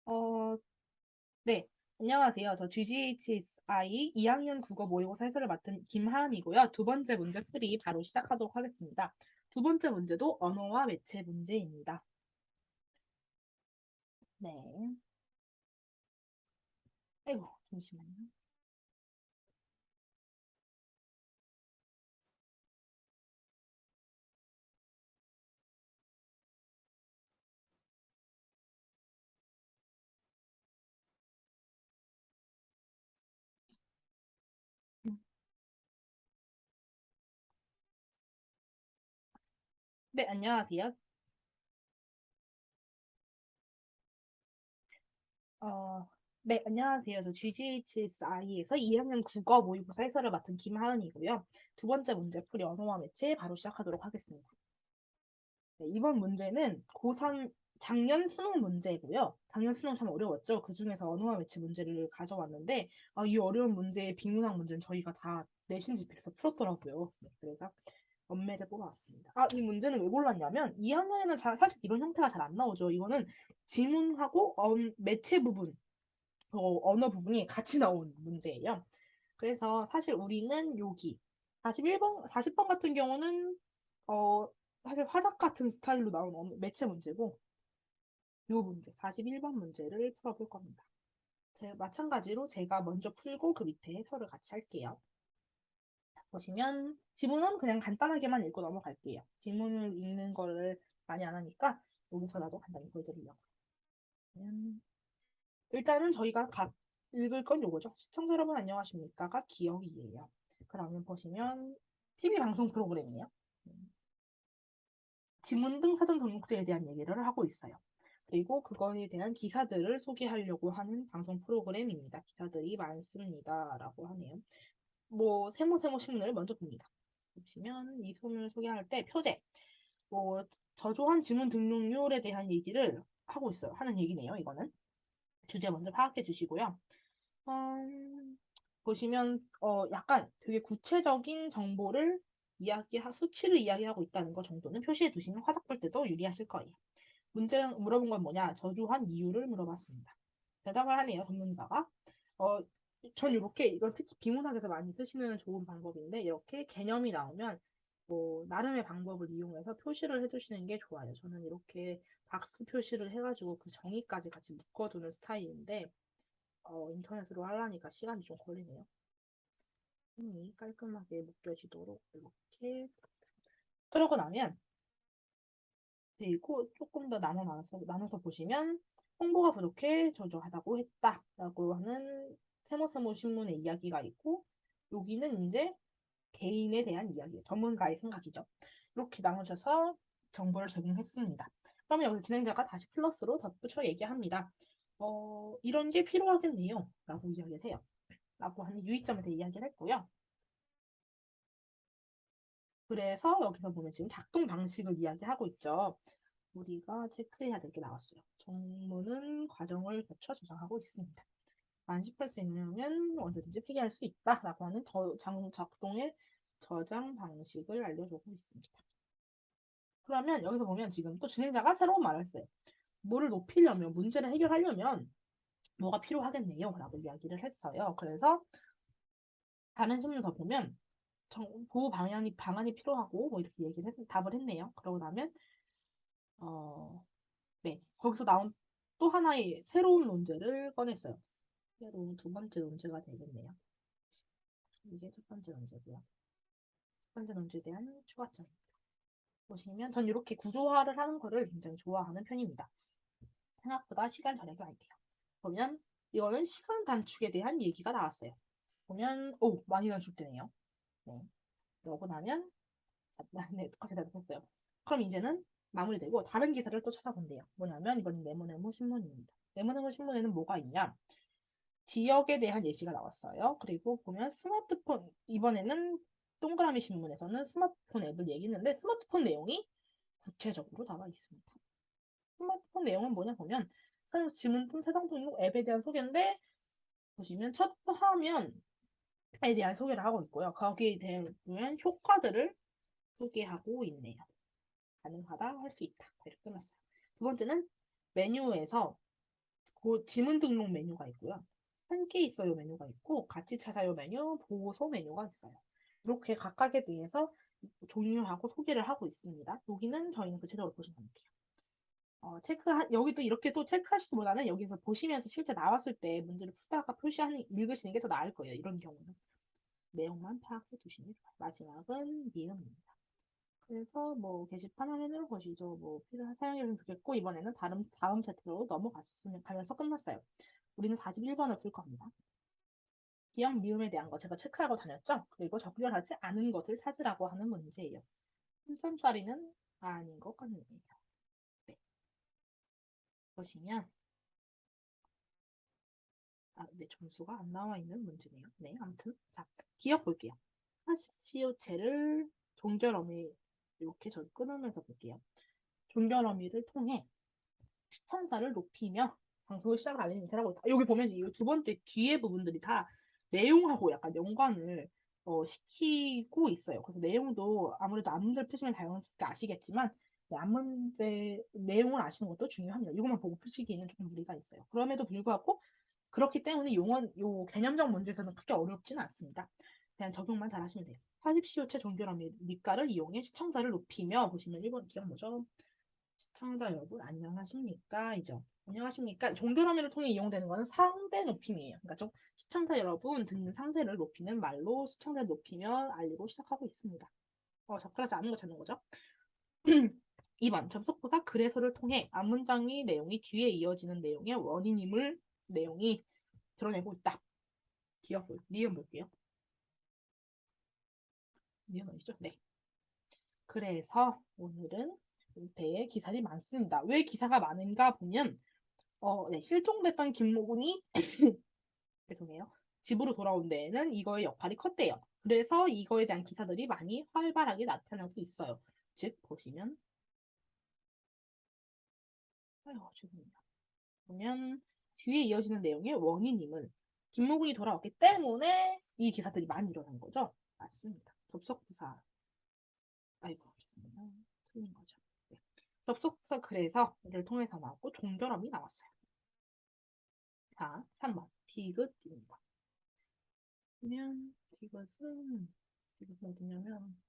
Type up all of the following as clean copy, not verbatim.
어, 네. 안녕하세요. 저 GGHSI 2학년 국어 모의고사 해설을 맡은 김하은이고요. 두 번째 문제 풀이 바로 시작하도록 하겠습니다. 두 번째 문제도 언어와 매체 문제입니다. 네. 아이고, 잠시만요. 네, 안녕하세요. 어, 네, 안녕하세요. 저 GGHSI에서 2학년 국어 모의고사 해설을 맡은 김하은이고요. 두 번째 문제 풀이 언어와 매체 바로 시작하도록 하겠습니다. 네, 이번 문제는 고3 작년 수능 문제고요. 작년 수능 참 어려웠죠. 그중에서 언어와 매체 문제를 가져왔는데 이 어려운 문제의 비문학 문제는 저희가 다 내신 집필에서 풀었더라고요. 네, 그래서 엄매를 뽑아왔습니다. 이 문제는 왜 골랐냐면 2학년에는 사실 이런 형태가 잘 안 나오죠. 이거는 지문하고 매체 부분, 언어 부분이 같이 나온 문제예요. 그래서 사실 우리는 여기 41번, 40번 같은 경우는 어, 사실 화작 같은 스타일로 나온 매체 문제고 요 문제, 41번 문제를 풀어볼 겁니다. 마찬가지로 제가 먼저 풀고 그 밑에 해설을 같이 할게요. 보시면 지문은 그냥 간단하게만 읽고 넘어갈게요. 지문을 읽는 거를 많이 안 하니까 여기서라도 간단히 보여드리려고. 일단은 저희가 읽을 건 요거죠. 시청자 여러분 안녕하십니까가 기억이에요. 그러면 보시면 TV 방송 프로그램이에요. 지문 등 사전 등록제에 대한 얘기를 하고 있어요. 그리고 그거에 대한 기사들을 소개하려고 하는 방송 프로그램입니다. 기사들이 많습니다. 라고 하네요. 세모세모 신문을 먼저 봅니다. 보시면 이 소문을 소개할 때 표제, 저조한 지문 등록률에 대한 얘기를 하고 있어요. 하는 얘기네요. 이거는. 주제 먼저 파악해 주시고요. 보시면 약간 되게 구체적인 정보를 수치를 이야기하고 있다는 거 정도는 표시해 두시면 화작 볼 때도 유리하실 거예요. 문제 물어본 건 뭐냐? 저조한 이유를 물어봤습니다. 대답을 하네요, 전문가가. 어, 전 이렇게 이건 특히 비문학에서 많이 쓰시는 좋은 방법인데 이렇게 개념이 나오면 나름의 방법을 이용해서 표시를 해주시는 게 좋아요. 저는 이렇게 박스 표시를 해가지고 그 정의까지 같이 묶어두는 스타일인데 인터넷으로 하려니까 시간이 좀 걸리네요. 깔끔하게 묶여지도록 이렇게 그러고 나면 그리고 조금 더 나눠서 보시면 홍보가 부족해 저조하다고 했다라고 하는 세모세모 신문의 이야기가 있고 여기는 이제 개인에 대한 이야기, 전문가의 생각이죠. 이렇게 나누셔서 정보를 제공했습니다. 그러면 여기 진행자가 다시 플러스로 덧붙여 얘기합니다. 이런 게 필요하겠네요. 라고 이야기를 해요. 라고 하는 유의점에 대해 이야기를 했고요. 그래서 여기서 보면 지금 작동 방식을 이야기하고 있죠. 우리가 체크해야 될 게 나왔어요. 정문은 과정을 거쳐 저장하고 있습니다. 만십할 수 있냐면 언제든지 폐기할 수 있다라고 하는 작동의 저장 방식을 알려주고 있습니다. 그러면 여기서 보면 지금 또 진행자가 새로운 말을 했어요. 뭐를 높이려면, 문제를 해결하려면 뭐가 필요하겠네요. 라고 이야기를 했어요. 그래서 다른 신문 더 보면 보호 방안이 필요하고 뭐 이렇게 답을 했네요. 그러고 나면 네, 거기서 나온 또 하나의 새로운 논제를 꺼냈어요. 새로운 두 번째 논제가 되겠네요. 이게 첫 번째 논제고요. 첫 번째 논제에 대한 추가점. 보시면 전 이렇게 구조화를 하는 거를 굉장히 좋아하는 편입니다. 생각보다 시간 절약이 많이 돼요. 보면 이거는 시간 단축에 대한 얘기가 나왔어요. 보면 많이 단축되네요. 네. 그러고 나면 네, 똑같이 대답했어요. 그럼 이제는 마무리되고 다른 기사를 또 찾아본대요. 뭐냐면 이번 네모네모 신문입니다. 네모네모 신문에는 뭐가 있냐? 지역에 대한 예시가 나왔어요. 그리고 보면 스마트폰, 이번에는 동그라미 신문에서는 스마트폰 앱을 얘기했는데 스마트폰 내용이 구체적으로 나와 있습니다. 스마트폰 내용은 뭐냐 보면 지문 등 세상 등록 앱에 대한 소개인데 보시면 첫 화면에 대한 소개를 하고 있고요. 거기에 대한 효과들을 소개하고 있네요. 가능하다, 할 수 있다. 이렇게 끝났어요. 두 번째는 메뉴에서 그 지문 등록 메뉴가 있고요. 함께 있어요 메뉴가 있고 같이 찾아요 메뉴, 보고서 메뉴가 있어요. 이렇게 각각에 대해서 종류하고 소개를 하고 있습니다. 여기는 저희는 구체적으로 보시면 돼요. 여기도 이렇게 또 체크하시기보다는 여기서 보시면서 실제 나왔을 때 문제를 푸다가 표시하는, 읽으시는 게 더 나을 거예요. 이런 경우는. 내용만 파악해 두시면 좋아요. 마지막은 미음입니다. 그래서 뭐 게시판 화면으로 보시죠. 뭐 필요한 사용이면 좋겠고 이번에는 다음 차트로 넘어갔으면 가면서 끝났어요. 우리는 41번을 풀 겁니다. 기억 미음에 대한 거 제가 체크하고 다녔죠? 그리고 적절하지 않은 것을 찾으라고 하는 문제예요. 3점짜리는 아닌 것 같네요. 네. 보시면 네, 점수가 안 나와 있는 문제네요. 네, 아무튼 자, 기억 볼게요. 하십시오체를 종결어미 이렇게 저 끊으면서 볼게요. 종결어미를 통해 시청자를 높이며 방송을 시작을 알리는 행사를 하고 있다. 여기 보면 이 두 번째 뒤에 부분들이 다 내용하고 약간 연관을 시키고 있어요. 그래서 내용도 아무래도 앞문제를 푸시면 자연스럽게 아시겠지만 앞문제 내용을 아시는 것도 중요합니다. 이것만 보고 푸시기에는 조금 무리가 있어요. 그럼에도 불구하고 그렇기 때문에 요 개념적 문제에서는 크게 어렵지는 않습니다. 그냥 적용만 잘 하시면 돼요. 하십시오체 종결함 밑가를 이용해 시청자를 높이며 보시면 1번 기억 뭐죠? 시청자 여러분 안녕하십니까? 이죠. 안녕하십니까? 종결함을 통해 이용되는 것은 상대 높임이에요. 그러니까 좀 시청자 여러분 듣는 상대를 높이는 말로 시청자를 높이며 알리고 시작하고 있습니다. 적절하지 않은 거 찾는 거죠. 2번 접속부사 그래서를 통해 앞문장의 내용이 뒤에 이어지는 내용의 원인임을 내용이 드러내고 있다. 니은 볼게요. 니은 어디죠? 네. 그래서 오늘은 대에 기사들이 많습니다. 왜 기사가 많은가 보면 네, 실종됐던 김모군이 죄송해요. 집으로 돌아온 데에는 이거의 역할이 컸대요. 그래서 이거에 대한 기사들이 많이 활발하게 나타나고 있어요. 즉 보시면 아유 죄송해요. 보면 뒤에 이어지는 내용의 원인임은 김모군이 돌아왔기 때문에 이 기사들이 많이 일어난 거죠. 맞습니다. 접속부사 아이고 죄송해요. 틀린 거죠. 네. 접속사 그래서를 통해서 나왔고 종결음이 나왔어요. 자, 3번 디귿입니다. 그러면 디귿은 어디냐면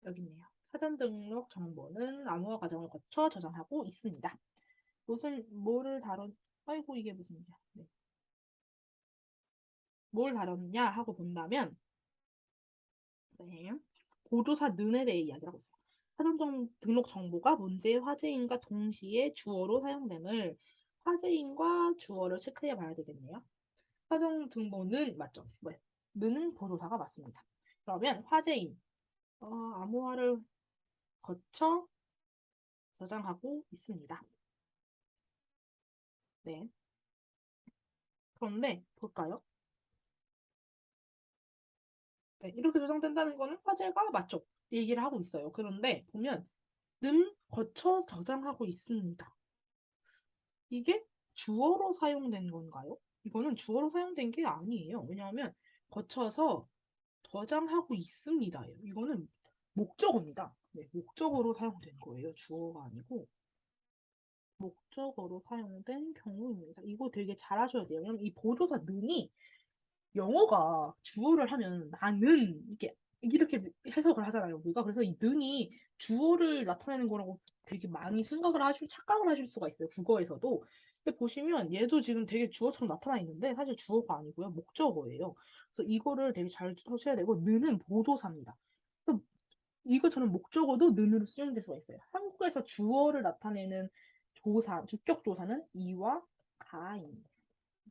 여기 있네요. 사전 등록 정보는 암호화 과정을 거쳐 저장하고 있습니다. 뭐를 다룬 아이고 이게 무슨 일이야. 네. 뭘 다뤘냐 하고 본다면 네. 보조사 는에 대해 이야기를 하고 있어요. 사전 등록 정보가 문제의 화제인과 동시에 주어로 사용됨을 화제인과 주어를 체크해 봐야 되겠네요. 사전 등본은 맞죠? 네. 는은 보조사가 맞습니다. 그러면 화제인 암호화를 거쳐 저장하고 있습니다. 네. 그런데 볼까요? 네, 이렇게 저장된다는 거는 화제가 맞죠? 얘기를 하고 있어요. 그런데 보면 는 거쳐 저장하고 있습니다. 이게 주어로 사용된 건가요? 이거는 주어로 사용된 게 아니에요. 왜냐하면 거쳐서 저장하고 있습니다예요. 이거는 목적어입니다. 네, 목적어로 사용된 거예요. 주어가 아니고 목적어로 사용된 경우입니다. 이거 되게 잘 하셔야 돼요. 왜냐면 이 보조사 는이 영어가 주어를 하면 나는 이렇게 해석을 하잖아요. 우리가 그래서 이 는이 주어를 나타내는 거라고 되게 많이 착각을 하실 수가 있어요. 국어에서도. 근데 보시면 얘도 지금 되게 주어처럼 나타나 있는데 사실 주어가 아니고요. 목적어예요. 그래서 이거를 되게 잘 하셔야 되고 는은 보도사입니다. 그래서 이것처럼 목적어도 는으로 수용될 수가 있어요. 한국에서 주어를 나타내는 주격 조사는 이와 가입니다.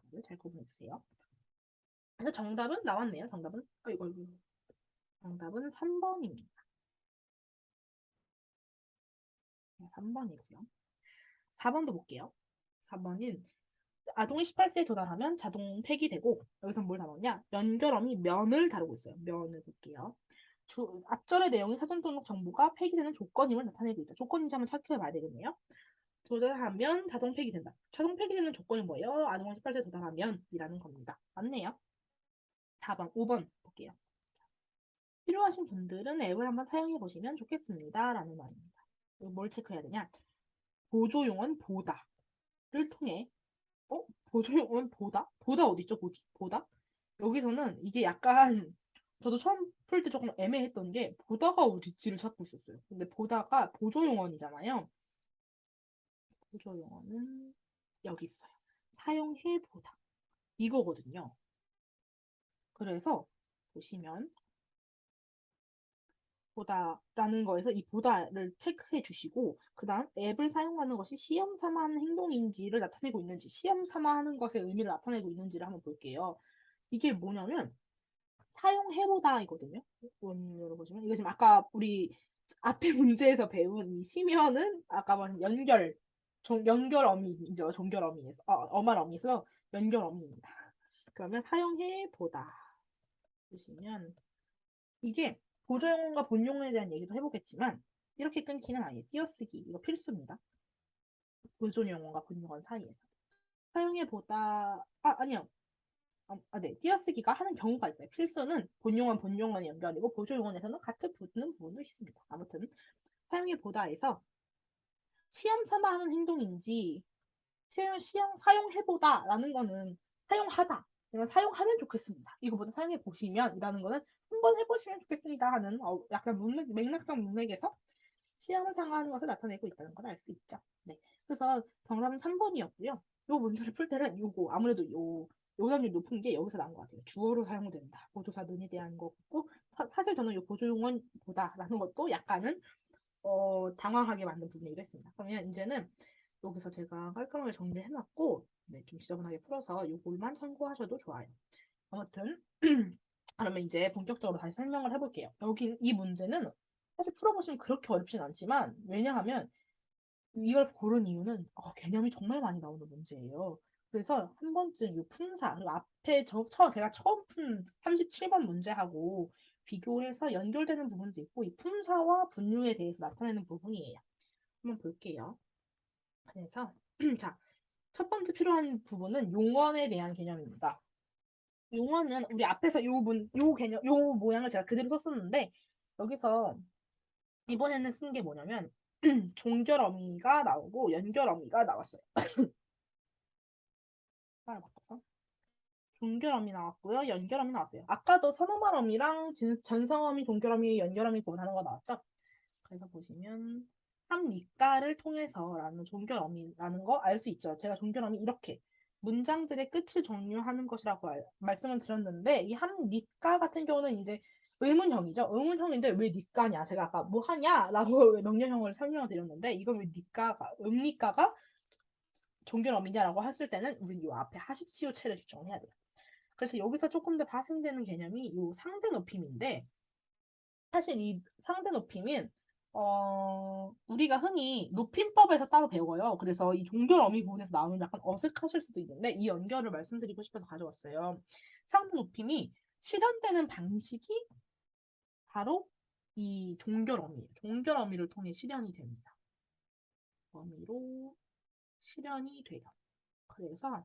이걸 잘 구분해 주세요. 그래서 정답은 나왔네요. 정답은 아이고. 정답은 3번입니다. 3번이고요. 4번도 볼게요. 4번은 아동이 18세에 도달하면 자동 폐기되고 여기서 뭘 다뤘냐? 연결어미 면을 다루고 있어요. 면을 볼게요. 앞절의 내용이 사전 등록 정보가 폐기되는 조건임을 나타내고 있다. 조건인지 한번 체크해 봐야 되겠네요. 도달하면 자동 폐기된다. 자동 폐기되는 조건이 뭐예요? 아동이 18세에 도달하면 이라는 겁니다. 맞네요. 4번, 5번 볼게요. 필요하신 분들은 앱을 한번 사용해 보시면 좋겠습니다. 라는 말입니다. 뭘 체크해야 되냐? 보조용언 보다를 통해 보조용언 보다? 보다 어디 있죠? 보다? 여기서는 이게 약간 저도 처음 풀 때 조금 애매했던 게 보다가 어디지를 찾고 있었어요. 근데 보다가 보조용언이잖아요. 보조용언은 여기 있어요. 사용해 보다. 이거거든요. 그래서 보시면 보다라는 거에서 이 보다를 체크해 주시고 그다음 앱을 사용하는 것이 시험 삼아 하는 행동인지를 나타내고 있는지 시험 삼아 하는 것의 의미를 나타내고 있는지를 한번 볼게요. 이게 뭐냐면 사용해보다이거든요. 원문으로 보시면 이거 지금 아까 우리 앞에 문제에서 배운 이 시면은 아까 말한 연결어미죠. 종결어미에서 어말어미에서 연결어미입니다. 그러면 사용해보다 보시면 이게 보조용어과 본용어에 대한 얘기도 해보겠지만 이렇게 끊기는 아니에요. 띄어쓰기 이거 필수입니다. 보조용어과 본용어 사이에 사용해보다 아니요. 네. 띄어쓰기가 하는 경우가 있어요. 필수는 본용어는 본용어의 연결이고 보조용어에서는 같은 붙는 부분도 있습니다. 아무튼 사용해보다에서 시험 삼아 하는 행동인지 사용해보다라는 거는 사용하다. 내가 사용하면 좋겠습니다. 이거보다 사용해보시면이라는 거는 한번 해보시면 좋겠습니다 하는 약간 맥락적 문맥에서 시험을 상하는 것을 나타내고 있다는 걸 알 수 있죠. 네. 그래서 정답은 3번이었고요. 요 문제를 풀 때는 요거 아무래도 요답률 높은 게 여기서 나온 것 같아요. 주어로 사용된다. 보조사는에 대한 거고 사실 저는 요 보조용언보다라는 것도 약간은 당황하게 만든 부분이기도 했습니다. 그러면 이제는 여기서 제가 깔끔하게 정리를 해놨고 네, 좀 지저분하게 풀어서 요걸만 참고하셔도 좋아요. 아무튼 그러면 이제 본격적으로 다시 설명을 해볼게요. 여기 이 문제는 사실 풀어보시면 그렇게 어렵진 않지만 왜냐하면 이걸 고른 이유는 개념이 정말 많이 나오는 문제예요. 그래서 한 번쯤 이 품사 그리고 앞에 제가 처음 푼 37번 문제하고 비교해서 연결되는 부분도 있고 이 품사와 분류에 대해서 나타내는 부분이에요. 한번 볼게요. 그래서 자, 첫 번째 필요한 부분은 용언에 대한 개념입니다. 용어는 우리 앞에서 요 개념, 요 모양을 제가 그대로 썼었는데, 여기서 이번에는 쓴 게 뭐냐면, 종결어미가 나오고 연결어미가 나왔어요. 하나 바꿔서. 종결어미 나왔고요. 연결어미 나왔어요. 아까도 선어말어미랑 전성어미, 종결어미, 연결어미 구분하는 거 나왔죠? 그래서 보시면 합리가를 통해서라는 종결어미라는 거 알 수 있죠. 제가 종결어미 이렇게 문장들의 끝을 정리하는 것이라고 말씀을 드렸는데 이 합리가 같은 경우는 이제 의문형이죠. 의문형인데 왜 니가냐? 제가 아까 뭐 하냐라고 명령형을 설명을 드렸는데 이건 왜 니가가 음리가가 종결어미냐라고 했을 때는 우리는 이 앞에 하십시오 체를 집중해야 돼요. 그래서 여기서 조금 더 파생되는 개념이 이 상대 높임인데 사실 이 상대 높임은 우리가 흔히 높임법에서 따로 배워요. 그래서 이 종결 어미 부분에서 나오면 약간 어색하실 수도 있는데 이 연결을 말씀드리고 싶어서 가져왔어요. 상대 높임이 실현되는 방식이 바로 이 종결 어미예요. 종결 어미를 통해 실현이 됩니다. 어미로 실현이 돼요. 그래서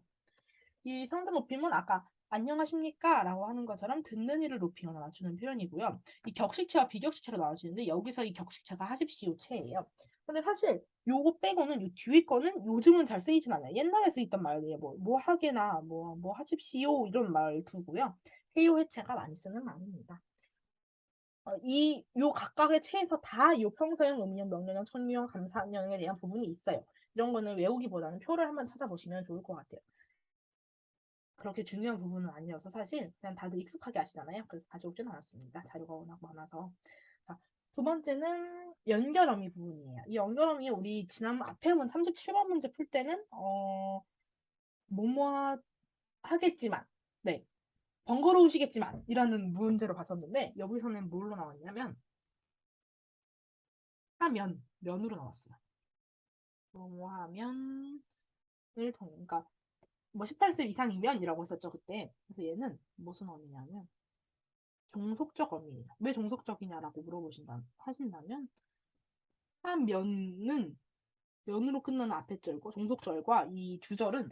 이 상대 높임은 아까 안녕하십니까? 라고 하는 것처럼 듣는 이를 높이거나 낮추는 표현이고요. 이 격식체와 비격식체로 나눠지는데 여기서 이 격식체가 하십시오 체예요. 근데 사실 요거 빼고는 요 뒤에 거는 요즘은 잘 쓰이진 않아요. 옛날에 쓰이던 말이에요. 뭐 하게나 뭐 하십시오 이런 말두고요. 해요 해체가 많이 쓰는 말입니다. 요 각각의 체에서 다 요 평서형, 의문형, 명령형, 천유형, 감사형에 대한 부분이 있어요. 이런 거는 외우기보다는 표를 한번 찾아보시면 좋을 것 같아요. 그렇게 중요한 부분은 아니어서 사실 그냥 다들 익숙하게 아시잖아요. 그래서 가져오지는 않았습니다. 자료가 워낙 많아서. 자, 두 번째는 연결어미 부분이에요. 이 연결어미 우리 지난 앞에 본 37번 문제 풀 때는 뭐뭐 하겠지만 네 번거로우시겠지만 이라는 문제로 봤었는데 여기서는 뭘로 나왔냐면 면으로 나왔어요. 뭐뭐 하면을 그러니까 뭐 18세 이상이면이라고 했었죠 그때. 그래서 얘는 무슨 어미냐면 종속적 어미예요. 왜 종속적이냐라고 하신다면 한면은 면으로 끝나는 앞에 절과 종속절과 이 주절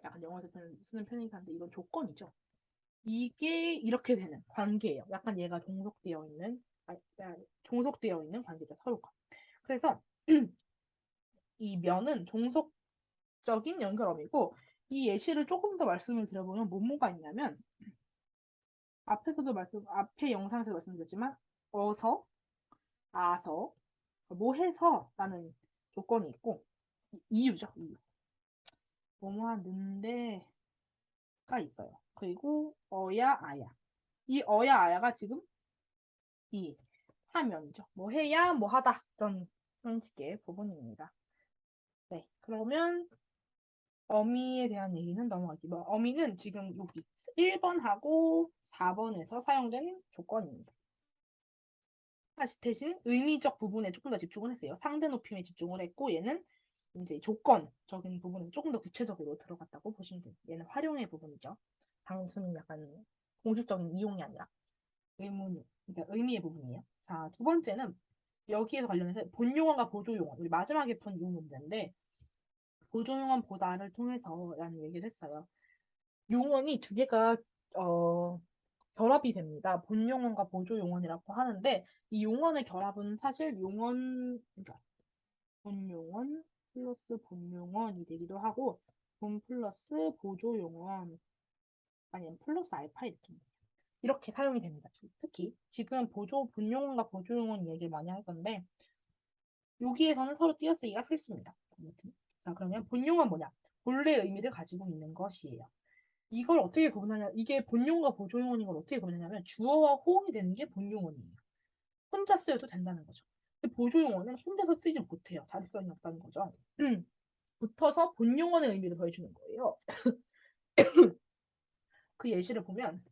약간 영어에서 쓰는 편이긴 한데 이건 조건이죠. 이게 이렇게 되는 관계예요. 약간 얘가 종속되어 있는 관계죠 서로가. 그래서 이 면은 종속적인 연결어미고 이 예시를 조금 더 말씀을 드려보면 뭐뭐가 있냐면 앞에 영상에서 말씀드렸지만 어서, 아서, 뭐 해서라는 조건이 있고 이유죠. 이유. 뭐뭐 하는데가 있어요. 그리고 어야, 아야. 이 어야, 아야가 지금 이 하면이죠. 뭐 해야, 뭐 하다. 이런 형식의 부분입니다. 네. 그러면 어미에 대한 얘기는 넘어가기. 뭐, 어미는 지금 여기 1번하고 4번에서 사용된 조건입니다. 대신 의미적 부분에 조금 더 집중을 했어요. 상대 높임에 집중을 했고 얘는 이제 조건적인 부분에 조금 더 구체적으로 들어갔다고 보시면 돼요. 얘는 활용의 부분이죠. 단순히 약간 공식적인 이용이 아니라 그러니까 의미의 부분이에요. 자, 두 번째는 여기에 관련해서 본용어과 보조용어, 우리 마지막에 푼 이 문제인데 보조용어보다를 통해서라는 얘기를 했어요. 용언이 두 개가 어, 결합이 됩니다. 본용언과 보조용언이라고 하는데 이 용언의 결합은 사실 그러니까 본용언 플러스 본용언이 되기도 하고 본 플러스 보조용언 아니면 플러스 알파 이렇게 사용이 됩니다. 특히 지금 본용언과 보조용언 얘기를 많이 할 건데 여기에서는 서로 띄어쓰기가 필수입니다. 아무튼. 자, 그러면 본용은 뭐냐? 본래 의미를 가지고 있는 것이에요. 이걸 어떻게 구분하냐? 이게 본용과 보조용어인 걸 어떻게 구분하냐면 주어와 호응이 되는 게 본용어이에요. 혼자 쓰여도 된다는 거죠. 근데 보조용어는 혼자서 쓰지 못해요. 자립성이 없다는 거죠. 붙어서 본용어의 의미를 더해주는 거예요. 그 예시를 보면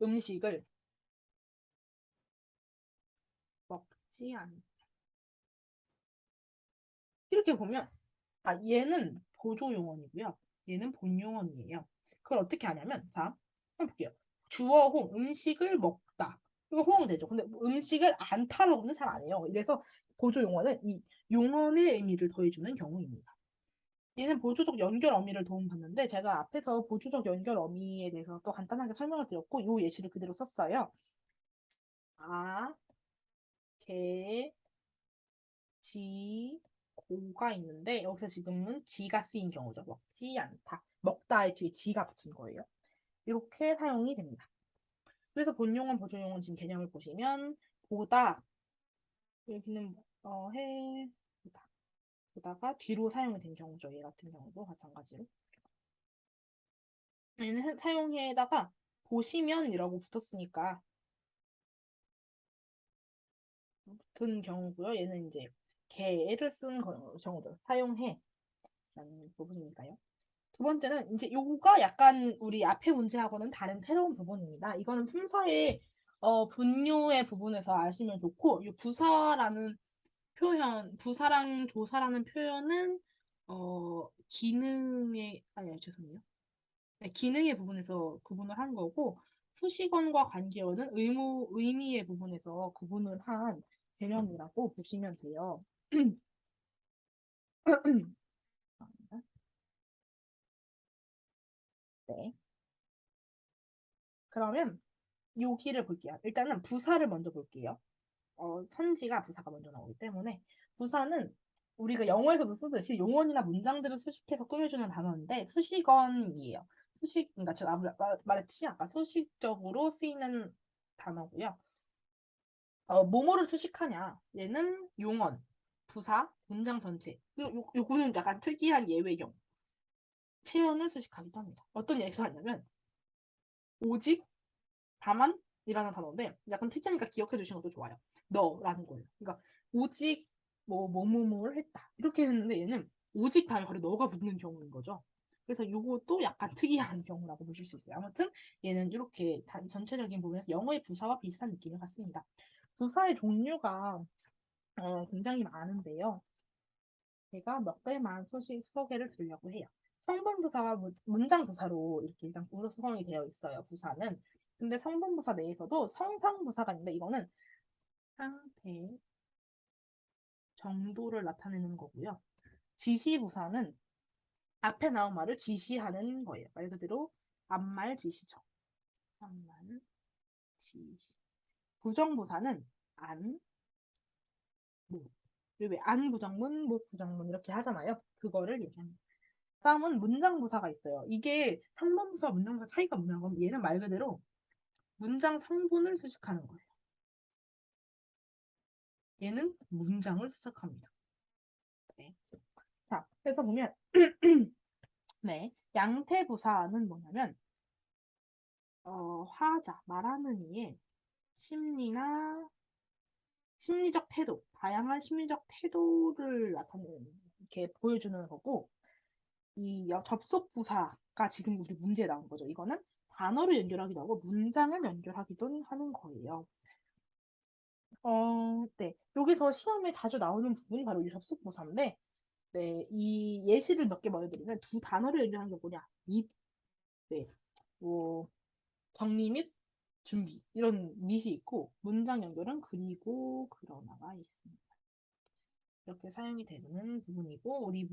음식을 먹지 않. 이렇게 보면 얘는 보조용어이고요. 얘는 본용어이에요. 그걸 어떻게 하냐면 자, 한번 볼게요. 주어 홍 음식을 먹다. 이거 호응 되죠. 근데 음식을 안타라고는 잘 안 해요. 이래서 보조용어는 이 용언의 의미를 더해주는 경우입니다. 얘는 보조적 연결 어미를 도움받는데 제가 앞에서 보조적 연결 어미에 대해서 또 간단하게 설명을 드렸고 이 예시를 그대로 썼어요. 아, 개, 지, 고가 있는데 여기서 지금은 지가 쓰인 경우죠. 먹지 않다. 먹다의 뒤에 지가 붙은 거예요. 이렇게 사용이 됩니다. 그래서 본용언, 보조용언 지금 개념을 보시면 보다 여기는 보다 보다가 뒤로 사용이 된 경우죠. 얘 같은 경우도 마찬가지로 얘는 사용해다가 보시면이라고 붙었으니까 붙은 경우고요. 얘는 이제 개를 쓴 경우죠. 사용해 라는 부분이니까요. 두 번째는 이제 요거가 약간 우리 앞에 문제하고는 다른 새로운 부분입니다. 이거는 품사의 분류의 부분에서 아시면 좋고, 이 부사라는 표현, 부사랑 조사라는 표현은 기능의 아니요 죄송해요. 네, 기능의 부분에서 구분을 한 거고, 수식어과 관계어는 의미의 부분에서 구분을 한 개념이라고 보시면 돼요. 네. 그러면 여기를 볼게요. 일단은 부사를 먼저 볼게요. 선지가 부사가 먼저 나오기 때문에 부사는 우리가 영어에서도 쓰듯이 용언이나 문장들을 수식해서 꾸며주는 단어인데 수식어이에요. 그러니까 제가 말했듯이 아까 수식적으로 쓰이는 단어고요. 뭐뭐를 수식하냐? 얘는 용언, 부사, 문장 전체. 요거는 약간 특이한 예외형. 체언을 수식하기도 합니다. 어떤 얘기가 하냐면 오직 다만이라는 단어인데 약간 특이하니까 기억해 주시는 것도 좋아요. 너라는 거예요. 그러니까 오직 뭐뭐뭐를 했다 이렇게 했는데 얘는 오직 다음에 바로 너가 붙는 경우인 거죠. 그래서 이것도 약간 특이한 경우라고 보실 수 있어요. 아무튼 얘는 이렇게 전체적인 부분에서 영어의 부사와 비슷한 느낌을 갖습니다. 부사의 종류가 굉장히 많은데요. 제가 몇 개만 소개를 드리려고 해요. 성분부사와 문장부사로 이렇게 일단 구성이 되어 있어요. 부사는. 근데 성분부사 내에서도 성상부사가 있는데 이거는 상태, 정도를 나타내는 거고요. 지시부사는 앞에 나온 말을 지시하는 거예요. 말 그대로 앞말 지시죠. 앞말 지시. 부정부사는 안, 뭐 우리 왜 안부정문, 목부정문 이렇게 하잖아요. 그거를 얘기합니다. 다음은 문장부사가 있어요. 이게 3번 부사와 문장부사 차이가 뭐냐면 얘는 말 그대로 문장 성분을 수식하는 거예요. 얘는 문장을 수식합니다. 네. 자, 그래서 보면 네, 양태부사는 뭐냐면 화자, 말하는 이의 심리나 심리적 태도, 다양한 심리적 태도를 나타내는, 이렇게 보여주는 거고, 이 접속 부사가 지금 우리 문제에 나온 거죠. 이거는 단어를 연결하기도 하고 문장을 연결하기도 하는 거예요. 네. 여기서 시험에 자주 나오는 부분이 바로 이 접속 부사인데, 네, 이 예시를 몇 개 말해드리면 두 단어를 연결하는 게 뭐냐? 네, 뭐 정리 및 준비 이런 밑이 있고 문장 연결은 그리고 그러나가 있습니다. 이렇게 사용이 되는 부분이고 우리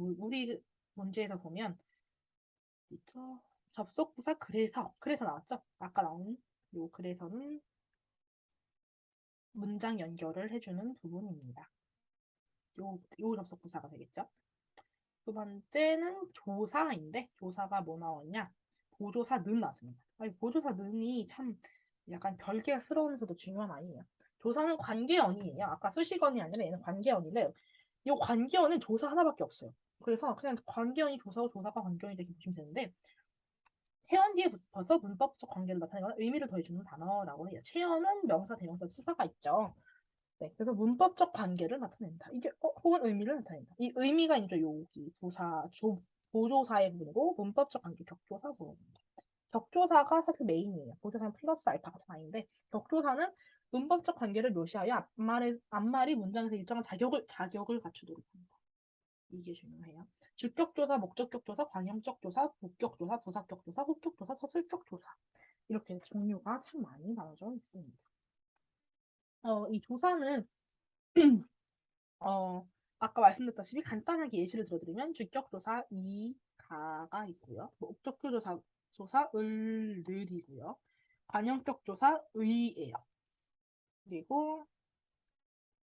문제에서 보면 있죠. 접속 부사 그래서 나왔죠. 아까 나온 요 그래서는 문장 연결을 해주는 부분입니다. 요 접속 부사가 되겠죠. 두 번째는 조사인데 조사가 뭐 나왔냐? 보조사 는 나왔습니다. 아니, 보조사 는이 참 약간 별개스러우면서도 중요한 아이예요. 조사는 관계어이에요. 아까 수식어이 아니라 얘는 관계어인데 이 관계어는 조사 하나밖에 없어요. 그래서 그냥 관계어이 조사고 조사가 관계어이 이렇게 보시면 되는데 태연 뒤에 붙어서 문법적 관계를 나타내거나 의미를 더해주는 단어라고 해요. 채연은 명사, 대명사, 수사가 있죠. 네, 그래서 문법적 관계를 나타낸다. 이게 혹은 의미를 나타낸다. 이 의미가 이제 여기 보조사의 부분이고 문법적 관계 격조사 부분입니다. 격조사가 사실 메인이에요. 보조사는 플러스 알파가 사인데 격조사는 문법적 관계를 묘시하여 앞말이 문장에서 일정한 자격을 갖추도록 합니다. 이게 중요해요. 주격조사, 목적격조사, 관형격조사, 복격조사, 부사격조사, 호격조사, 서술격조사 이렇게 종류가 참 많이 나눠져 있습니다. 이 조사는 어, 아까 말씀드렸다시피 간단하게 예시를 들어드리면 주격조사 이가가 있고요. 목적조사 을이고요. 관형격조사 의예요. 그리고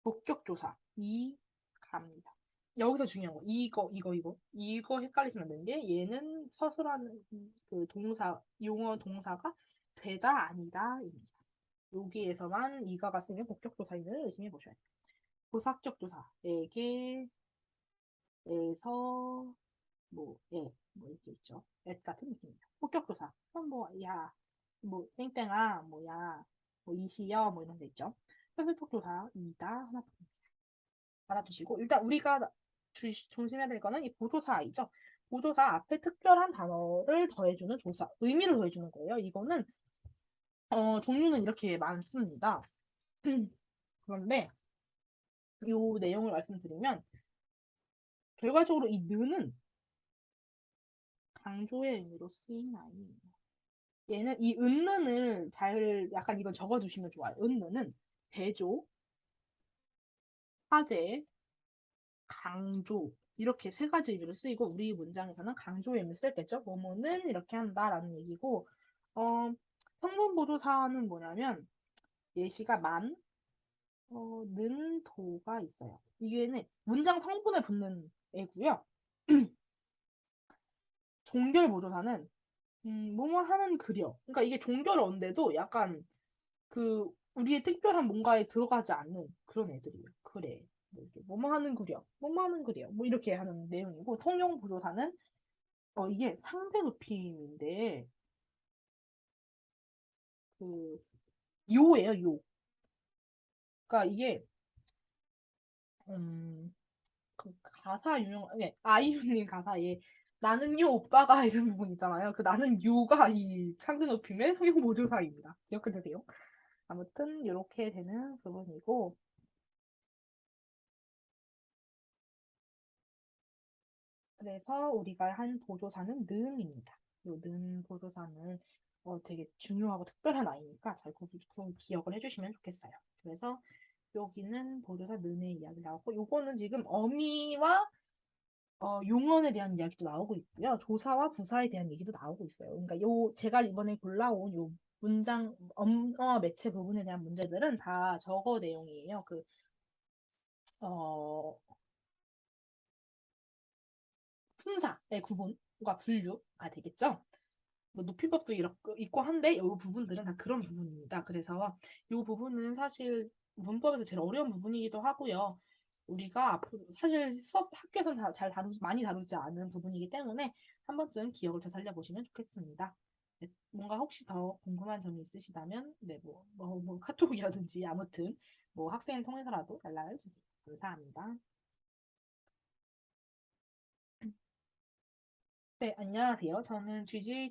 목적조사 이가입니다. 여기서 중요한 거 이거 헷갈리시면 안 되는 게 얘는 서술하는 그 용어 동사가 되다 아니다입니다. 여기에서만 이가가 쓰면 목적조사인을 의심해 보셔야 돼요. 부사적 조사에게 에서 뭐 이렇게 있죠. 앳 같은 느낌입니다. 폭격조사. 그럼 뭐 땡땡아, 뭐야, 뭐 이시여, 뭐 이런 데 있죠. 현실폭조사 이다 하나 알아두시고 일단 우리가 조심해야 될 거는 이 보조사이죠. 보조사 앞에 특별한 단어를 더해주는 조사, 의미를 더해주는 거예요. 이거는 종류는 이렇게 많습니다. 그런데 이 내용을 말씀드리면 결과적으로 이 느는 강조의 의미로 쓰인 아이예요. 얘는 이 은는을 잘 약간 이건 적어주시면 좋아요. 은는은 대조, 화제, 강조 이렇게 세 가지 의미로 쓰이고 우리 문장에서는 강조의 의미를 쓸겠죠. 뭐뭐는 이렇게 한다라는 얘기고 성분 보조사는 뭐냐면 예시가 는, 도가 있어요. 이게는 문장 성분에 붙는 애고요. 종결 보조사는 뭐뭐 하는 그려. 그러니까 이게 종결어인데도 약간 그 우리의 특별한 뭔가에 들어가지 않는 그런 애들이에요. 그래. 뭐 이렇게 뭐뭐 하는 그려. 뭐뭐 하는 그려. 뭐 이렇게 하는 내용이고 통용 부조사는 이게 상대 높임인데 그 요예요, 요. 그러니까 이게 그 가사 네, 아이유님 가사에 나는 요 오빠가 이런 부분 있잖아요. 그 나는 요가 이 상대 높임의 통용 보조사입니다. 기억해 두세요. 아무튼 이렇게 되는 부분이고 그래서 우리가 한 보조사는 는입니다. 는 보조사는 되게 중요하고 특별한 아이니까 잘 기억을 해주시면 좋겠어요. 그래서 여기는 보조사 는의 이야기 나오고 요거는 지금 어미와 용언에 대한 이야기도 나오고 있고요. 조사와 부사에 대한 얘기도 나오고 있어요. 그러니까 제가 이번에 골라온 요 문장 언어 매체 부분에 대한 문제들은 다 저거 내용이에요. 품사의 구분과 분류가 되겠죠. 뭐 높임법도 있고 한데 이 부분들은 다 그런 부분입니다. 그래서 이 부분은 사실 문법에서 제일 어려운 부분이기도 하고요. 우리가 앞으로 사실 수업 학교에서는 잘 다루지 많이 다루지 않은 부분이기 때문에 한 번쯤 기억을 더 살려보시면 좋겠습니다. 네, 뭔가 혹시 더 궁금한 점이 있으시다면 뭐 카톡이라든지 아무튼 뭐 학생을 통해서라도 연락을 주세요. 감사합니다. 네, 안녕하세요. 저는 GGH